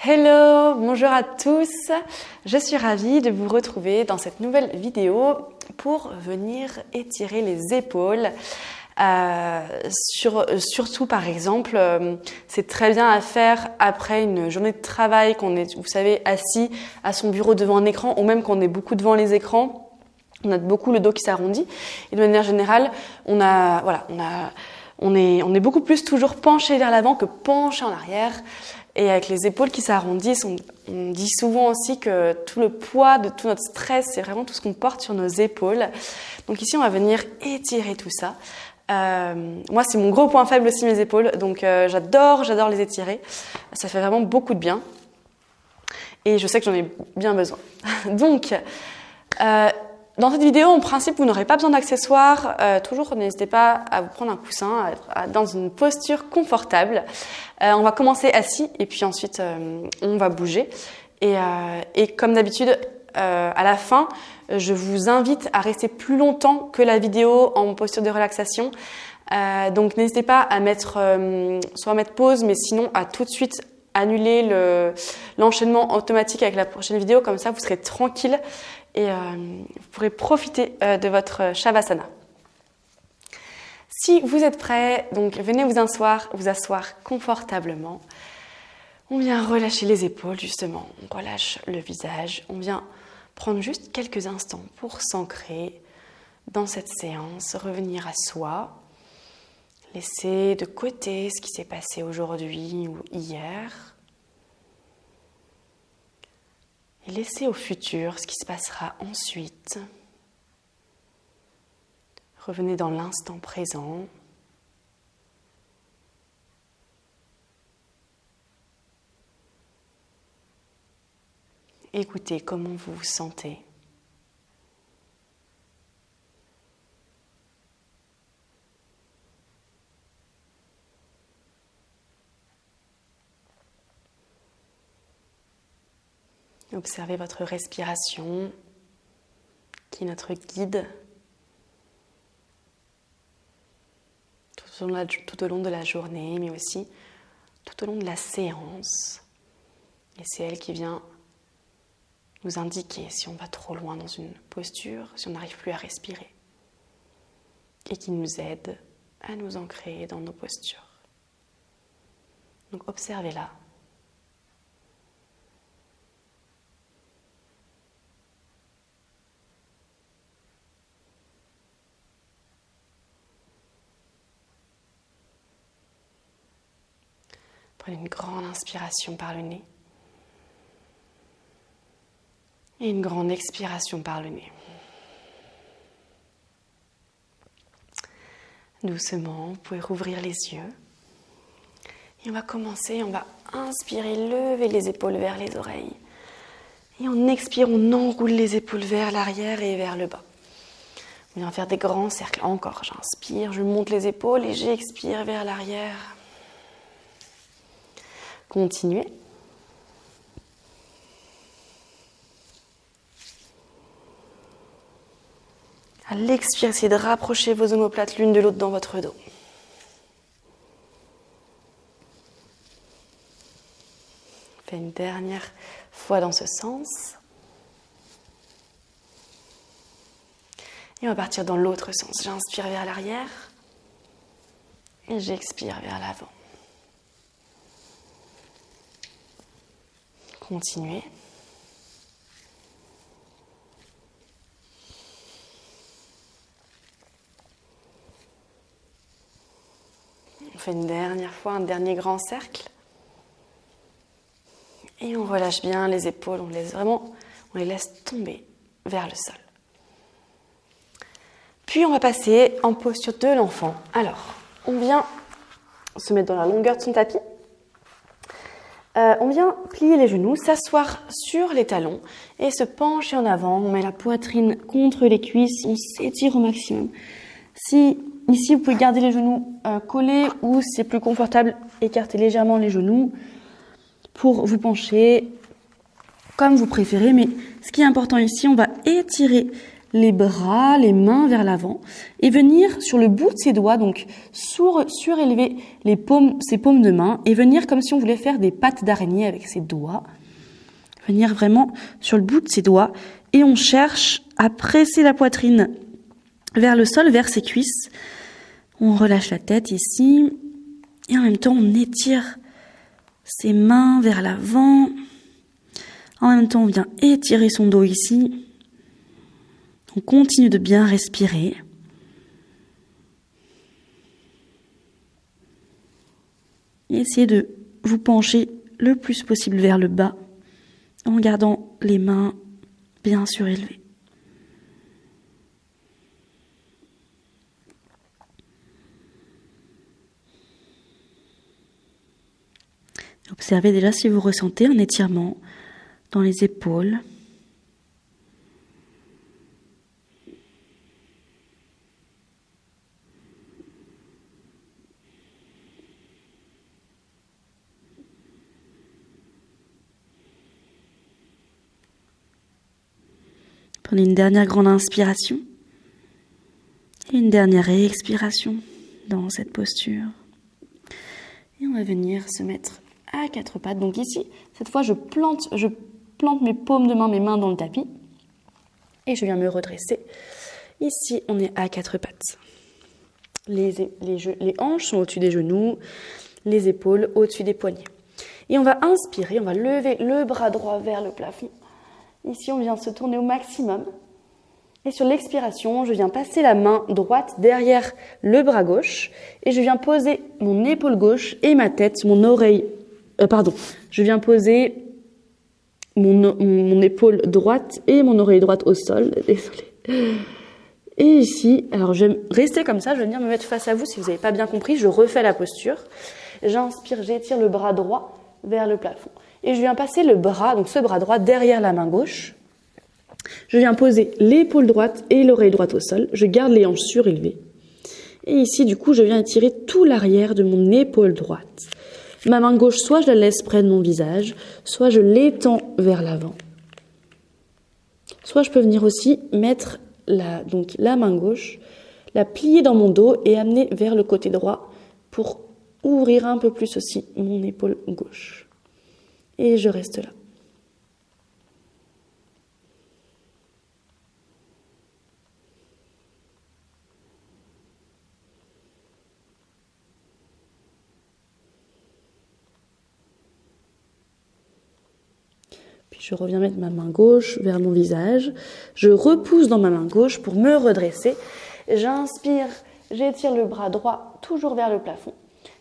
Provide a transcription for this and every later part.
Hello, bonjour à tous, je suis ravie de vous retrouver dans cette nouvelle vidéo pour venir étirer les épaules. Surtout par exemple, c'est très bien à faire après une journée de travail, qu'on est, vous savez, assis à son bureau devant un écran ou même qu'on est beaucoup devant les écrans. On a beaucoup le dos qui s'arrondit et de manière générale, on est beaucoup plus toujours penché vers l'avant que penché en arrière. Et avec les épaules qui s'arrondissent, on dit souvent aussi que tout le poids de tout notre stress, c'est vraiment tout ce qu'on porte sur nos épaules. Donc ici, on va venir étirer tout ça. Moi, c'est mon gros point faible aussi, mes épaules. Donc j'adore les étirer. Ça fait vraiment beaucoup de bien. Et je sais que j'en ai bien besoin. Donc, dans cette vidéo, en principe, vous n'aurez pas besoin d'accessoires. Toujours, n'hésitez pas à vous prendre un coussin, à être dans une posture confortable. On va commencer assis et puis ensuite, on va bouger. Et comme d'habitude, à la fin, je vous invite à rester plus longtemps que la vidéo en posture de relaxation. Donc, n'hésitez pas à soit mettre pause, mais sinon à tout de suite annuler l'enchaînement automatique avec la prochaine vidéo. Comme ça, vous serez tranquille et vous pourrez profiter de votre Shavasana. Si vous êtes prêts, donc venez vous asseoir confortablement. On vient relâcher les épaules justement, on relâche le visage. On vient prendre juste quelques instants pour s'ancrer dans cette séance, revenir à soi. Laisser de côté ce qui s'est passé aujourd'hui ou hier. Et laisser au futur ce qui se passera ensuite. Revenez dans l'instant présent. Écoutez comment vous vous sentez. Observez votre respiration, qui est notre guide tout au long de la journée, mais aussi tout au long de la séance. Et c'est elle qui vient nous indiquer si on va trop loin dans une posture, si on n'arrive plus à respirer. Et qui nous aide à nous ancrer dans nos postures. Donc observez-la. Prenez une grande inspiration par le nez et une grande expiration par le nez. Doucement, vous pouvez rouvrir les yeux. Et on va commencer, on va inspirer, lever les épaules vers les oreilles. Et en expirant, on enroule les épaules vers l'arrière et vers le bas. On vient faire des grands cercles. Encore, j'inspire, je monte les épaules et j'expire vers l'arrière. Continuez. À l'expire, essayez de rapprocher vos omoplates l'une de l'autre dans votre dos. Faites une dernière fois dans ce sens. Et on va partir dans l'autre sens. J'inspire vers l'arrière et j'expire vers l'avant. Continuez. On fait une dernière fois, un dernier grand cercle. Et on relâche bien les épaules, on les laisse tomber vers le sol. Puis on va passer en posture de l'enfant. Alors, on vient se mettre dans la longueur de son tapis. On vient plier les genoux, s'asseoir sur les talons et se pencher en avant. On met la poitrine contre les cuisses, on s'étire au maximum. Si ici vous pouvez garder les genoux collés ou si c'est plus confortable, écartez légèrement les genoux pour vous pencher comme vous préférez. Mais ce qui est important ici, on va étirer les bras, les mains vers l'avant et venir sur le bout de ses doigts, donc surélever ses paumes de main et venir comme si on voulait faire des pattes d'araignée avec ses doigts. Venir vraiment sur le bout de ses doigts et on cherche à presser la poitrine vers le sol, vers ses cuisses. On relâche la tête ici et en même temps on étire ses mains vers l'avant. En même temps on vient étirer son dos ici. On continue de bien respirer. Et essayez de vous pencher le plus possible vers le bas en gardant les mains bien surélevées. Observez déjà si vous ressentez un étirement dans les épaules. Prenez une dernière grande inspiration et une dernière expiration dans cette posture. Et on va venir se mettre à quatre pattes. Donc ici, cette fois, je plante mes paumes de main, mes mains dans le tapis et je viens me redresser. Ici, on est à quatre pattes. Les hanches sont au-dessus des genoux, les épaules au-dessus des poignets. Et on va inspirer, on va lever le bras droit vers le plafond. Ici, on vient se tourner au maximum. Et sur l'expiration, je viens passer la main droite derrière le bras gauche. Et je viens poser mon épaule gauche et ma tête, mon oreille... Je viens poser mon épaule droite et mon oreille droite au sol. Désolée. Et ici, alors je vais rester comme ça, je vais venir me mettre face à vous. Si vous n'avez pas bien compris, je refais la posture. J'inspire, j'étire le bras droit vers le plafond. Et je viens passer le bras, donc ce bras droit, derrière la main gauche. Je viens poser l'épaule droite et l'oreille droite au sol. Je garde les hanches surélevées. Et ici, du coup, je viens étirer tout l'arrière de mon épaule droite. Ma main gauche, soit je la laisse près de mon visage, soit je l'étends vers l'avant. Soit je peux venir aussi mettre la main gauche, la plier dans mon dos et amener vers le côté droit pour ouvrir un peu plus aussi mon épaule gauche. Et je reste là. Puis je reviens mettre ma main gauche vers mon visage. Je repousse dans ma main gauche pour me redresser. J'inspire, j'étire le bras droit toujours vers le plafond.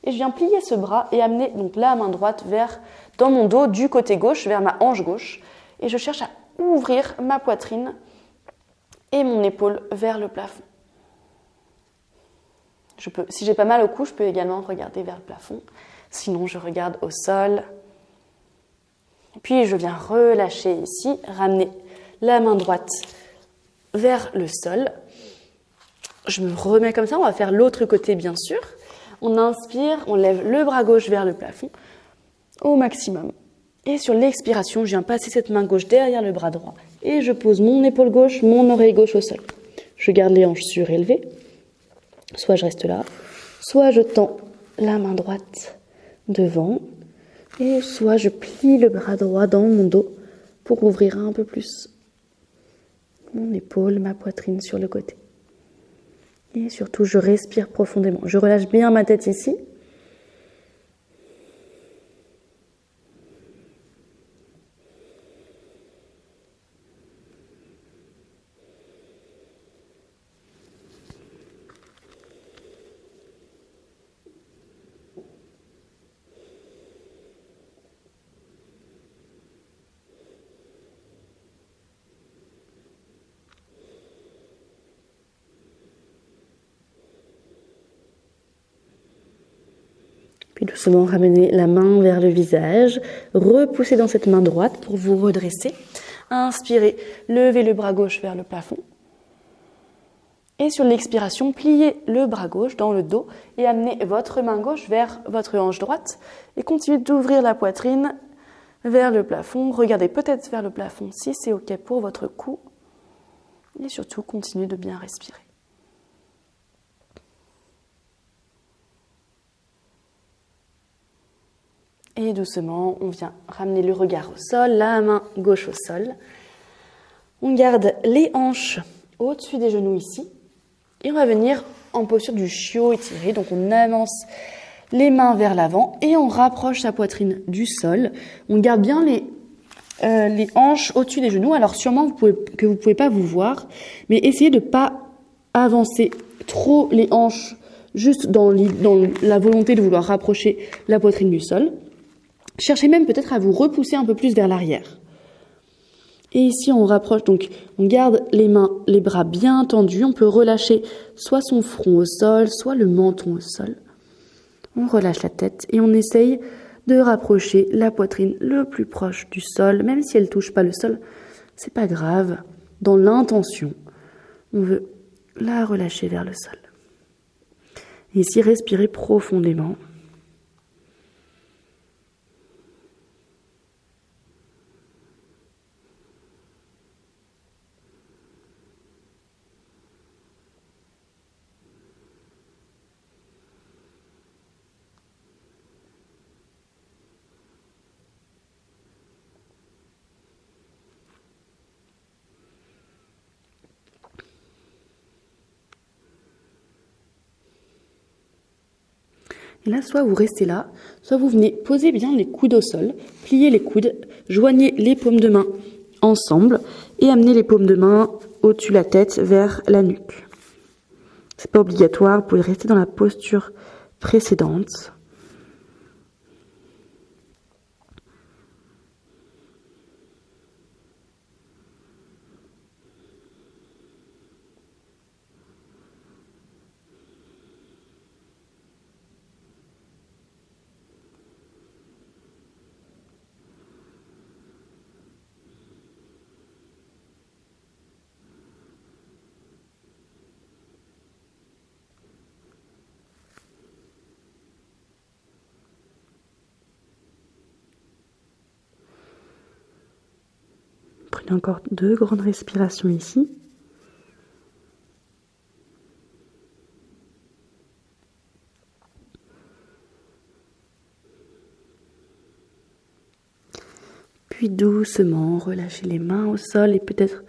Et je viens plier ce bras et amener donc la main droite dans mon dos du côté gauche, vers ma hanche gauche. Et je cherche à ouvrir ma poitrine et mon épaule vers le plafond. Si j'ai pas mal au cou, je peux également regarder vers le plafond. Sinon, je regarde au sol. Puis je viens relâcher ici, ramener la main droite vers le sol. Je me remets comme ça, on va faire l'autre côté bien sûr. On inspire, on lève le bras gauche vers le plafond au maximum. Et sur l'expiration, je viens passer cette main gauche derrière le bras droit et je pose mon épaule gauche, mon oreille gauche au sol. Je garde les hanches surélevées. Soit je reste là, soit je tends la main droite devant et soit je plie le bras droit dans mon dos pour ouvrir un peu plus mon épaule, ma poitrine sur le côté. Et surtout, je respire profondément. Je relâche bien ma tête ici. Puis doucement ramener la main vers le visage, repoussez dans cette main droite pour vous redresser. Inspirez, levez le bras gauche vers le plafond. Et sur l'expiration, pliez le bras gauche dans le dos et amenez votre main gauche vers votre hanche droite. Et continuez d'ouvrir la poitrine vers le plafond. Regardez peut-être vers le plafond si c'est OK pour votre cou. Et surtout, continue de bien respirer. Et doucement, on vient ramener le regard au sol, la main gauche au sol. On garde les hanches au-dessus des genoux ici. Et on va venir en posture du chiot étiré. Donc on avance les mains vers l'avant et on rapproche sa poitrine du sol. On garde bien les hanches au-dessus des genoux. Alors sûrement que vous pouvez pas vous voir, mais essayez de pas avancer trop les hanches juste dans la volonté de vouloir rapprocher la poitrine du sol. Cherchez même peut-être à vous repousser un peu plus vers l'arrière. Et ici, on rapproche, donc on garde les mains, les bras bien tendus. On peut relâcher soit son front au sol, soit le menton au sol. On relâche la tête et on essaye de rapprocher la poitrine le plus proche du sol. Même si elle ne touche pas le sol, c'est pas grave. Dans l'intention, on veut la relâcher vers le sol. Et ici, respirez profondément. Et là, soit vous restez là, soit vous venez poser bien les coudes au sol, pliez les coudes, joignez les paumes de main ensemble et amenez les paumes de main au-dessus de la tête vers la nuque. C'est pas obligatoire, vous pouvez rester dans la posture précédente. Prenez encore 2 grandes respirations ici. Puis doucement, relâchez les mains au sol et peut-être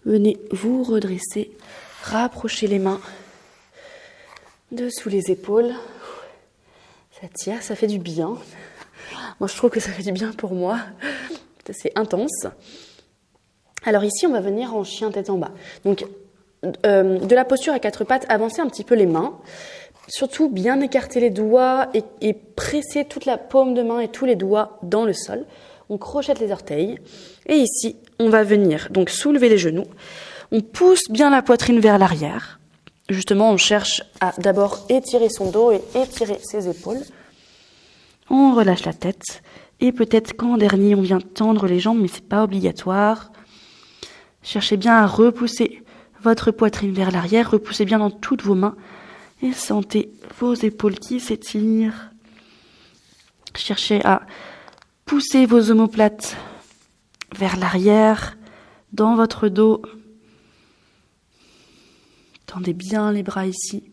venez vous redresser, rapprochez les mains dessous les épaules. Ça tire, ça fait du bien. Moi, je trouve que ça fait du bien pour moi. C'est intense. Alors ici, on va venir en chien tête en bas. Donc, de la posture à 4 pattes, avancez un petit peu les mains. Surtout, bien écarter les doigts et presser toute la paume de main et tous les doigts dans le sol. On crochette les orteils. Et ici, on va venir donc soulever les genoux. On pousse bien la poitrine vers l'arrière. Justement, on cherche à d'abord étirer son dos et étirer ses épaules. On relâche la tête. Et peut-être qu'en dernier, on vient tendre les jambes, mais c'est pas obligatoire. Cherchez bien à repousser votre poitrine vers l'arrière. Repoussez bien dans toutes vos mains. Et sentez vos épaules qui s'étirent. Cherchez à pousser vos omoplates vers l'arrière, dans votre dos. Tendez bien les bras ici.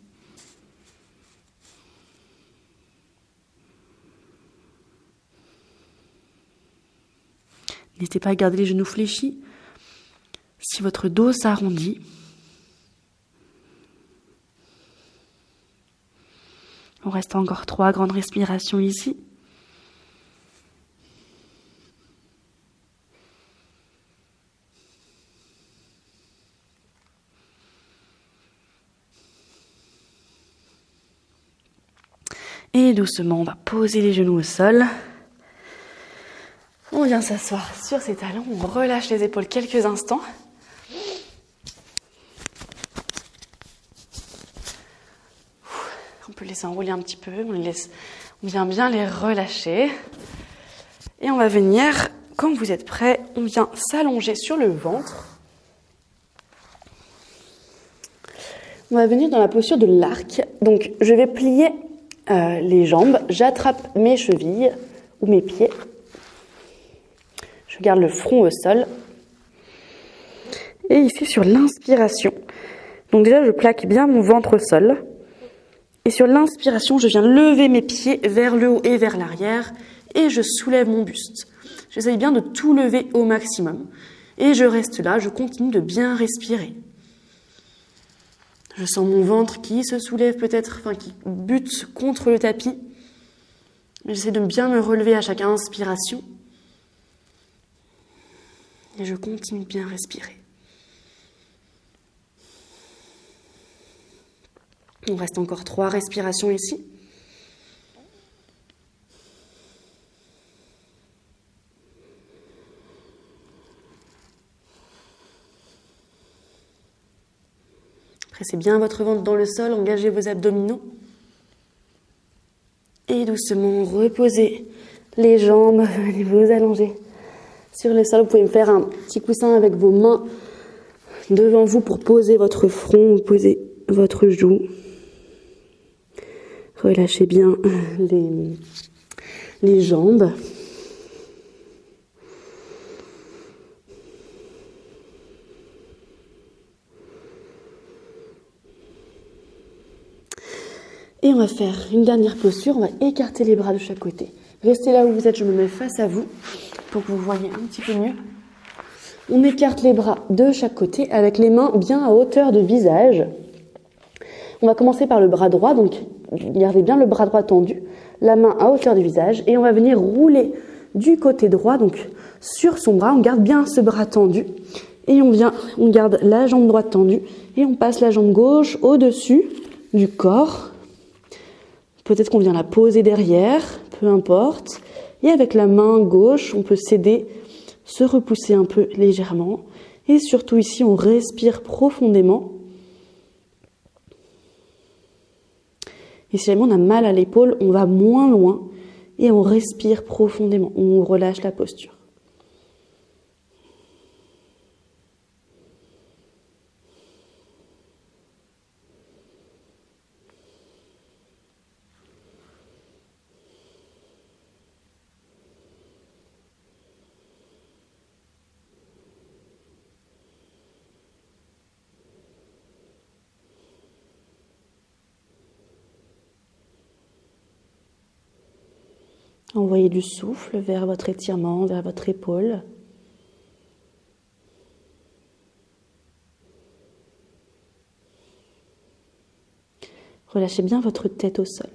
N'hésitez pas à garder les genoux fléchis. Si votre dos s'arrondit, on reste encore 3 grandes respirations ici. Et doucement, on va poser les genoux au sol. On vient s'asseoir sur ses talons, on relâche les épaules quelques instants. On peut les enrouler un petit peu, on vient bien les relâcher. Et on va venir, quand vous êtes prêts, on vient s'allonger sur le ventre. On va venir dans la posture de l'arc. Donc je vais plier les jambes, j'attrape mes chevilles ou mes pieds. Je garde le front au sol. Et ici sur l'inspiration. Donc déjà, je plaque bien mon ventre au sol. Et sur l'inspiration, je viens lever mes pieds vers le haut et vers l'arrière. Et je soulève mon buste. J'essaye bien de tout lever au maximum. Et je reste là, je continue de bien respirer. Je sens mon ventre qui se soulève peut-être, qui bute contre le tapis. J'essaie de bien me relever à chaque inspiration. Et je continue de bien respirer. Il reste encore 3 respirations ici. Pressez bien votre ventre dans le sol, engagez vos abdominaux. Et doucement, reposez les jambes, venez vous allonger sur le sol. Vous pouvez me faire un petit coussin avec vos mains devant vous pour poser votre front, poser votre joue. Relâchez bien les jambes. Et on va faire une dernière posture, on va écarter les bras de chaque côté. Restez là où vous êtes, je me mets face à vous pour que vous voyez un petit peu mieux. On écarte les bras de chaque côté avec les mains bien à hauteur de visage. On va commencer par le bras droit, donc gardez bien le bras droit tendu, la main à hauteur du visage et on va venir rouler du côté droit, donc sur son bras, on garde bien ce bras tendu et on garde la jambe droite tendue et on passe la jambe gauche au-dessus du corps. Peut-être qu'on vient la poser derrière, peu importe. Et avec la main gauche, on peut s'aider, se repousser un peu légèrement. Et surtout ici, on respire profondément. Et si jamais on a mal à l'épaule, on va moins loin et on respire profondément. On relâche la posture. Envoyez du souffle vers votre étirement, vers votre épaule. Relâchez bien votre tête au sol.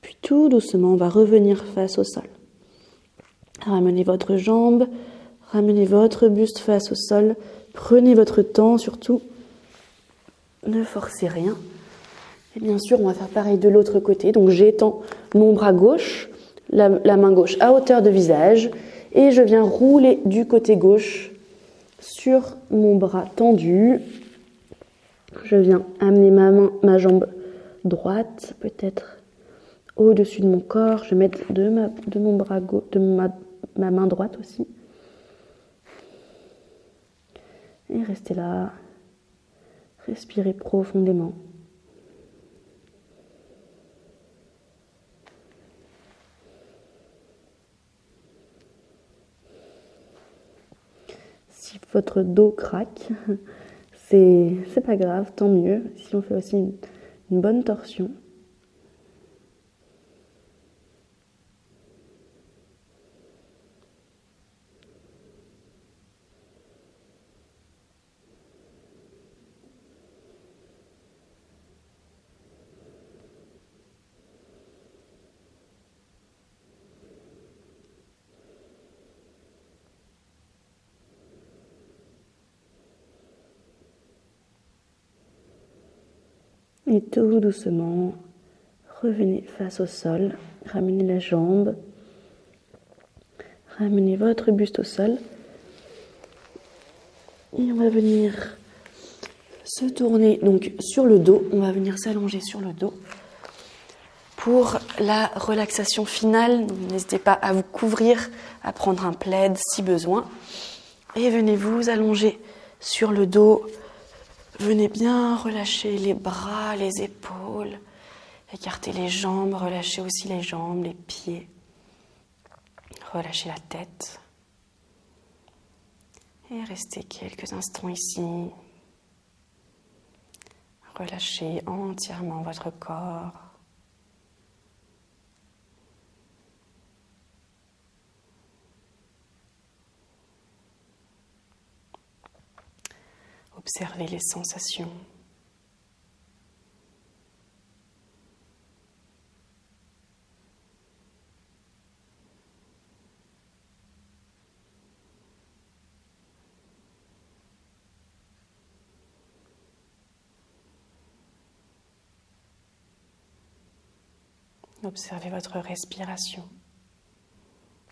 Puis tout doucement, on va revenir face au sol. Ramenez votre jambe, ramenez votre buste face au sol. Prenez votre temps, surtout, ne forcez rien. Et bien sûr, on va faire pareil de l'autre côté. Donc j'étends mon bras gauche, la main gauche à hauteur de visage, et je viens rouler du côté gauche sur mon bras tendu. Je viens amener ma jambe droite, peut-être au-dessus de mon corps. Je vais mettre de mon bras gauche, ma main droite aussi. Et restez là, respirez profondément. Si votre dos craque, c'est pas grave, tant mieux. Si on fait aussi une bonne torsion. Et tout doucement, revenez face au sol, ramenez la jambe, ramenez votre buste au sol. Et on va venir se tourner donc sur le dos, on va venir s'allonger sur le dos pour la relaxation finale. N'hésitez pas à vous couvrir, à prendre un plaid si besoin. Et venez vous allonger sur le dos. Venez bien relâcher les bras, les épaules. Écartez les jambes, relâchez aussi les jambes, les pieds. Relâchez la tête. Et restez quelques instants ici. Relâchez entièrement votre corps. Observez les sensations. Observez votre respiration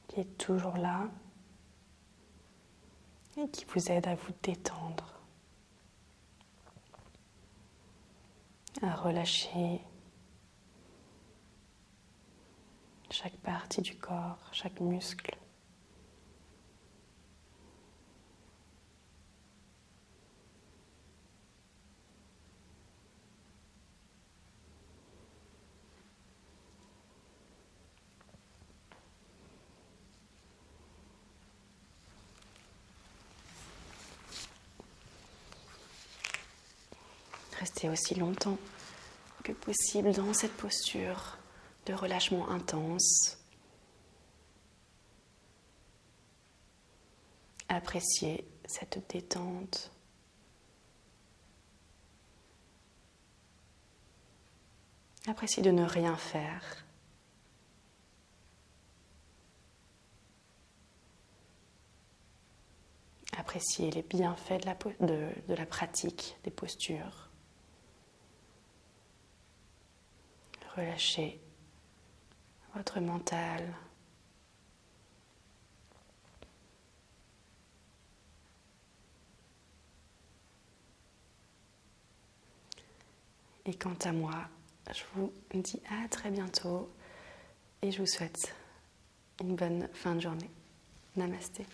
qui est toujours là et qui vous aide à vous détendre, à relâcher chaque partie du corps, chaque muscle. Restez aussi longtemps que possible dans cette posture de relâchement intense. Appréciez cette détente. Appréciez de ne rien faire. Appréciez les bienfaits de la pratique des postures. Relâchez votre mental. Et quant à moi, je vous dis à très bientôt et je vous souhaite une bonne fin de journée. Namasté.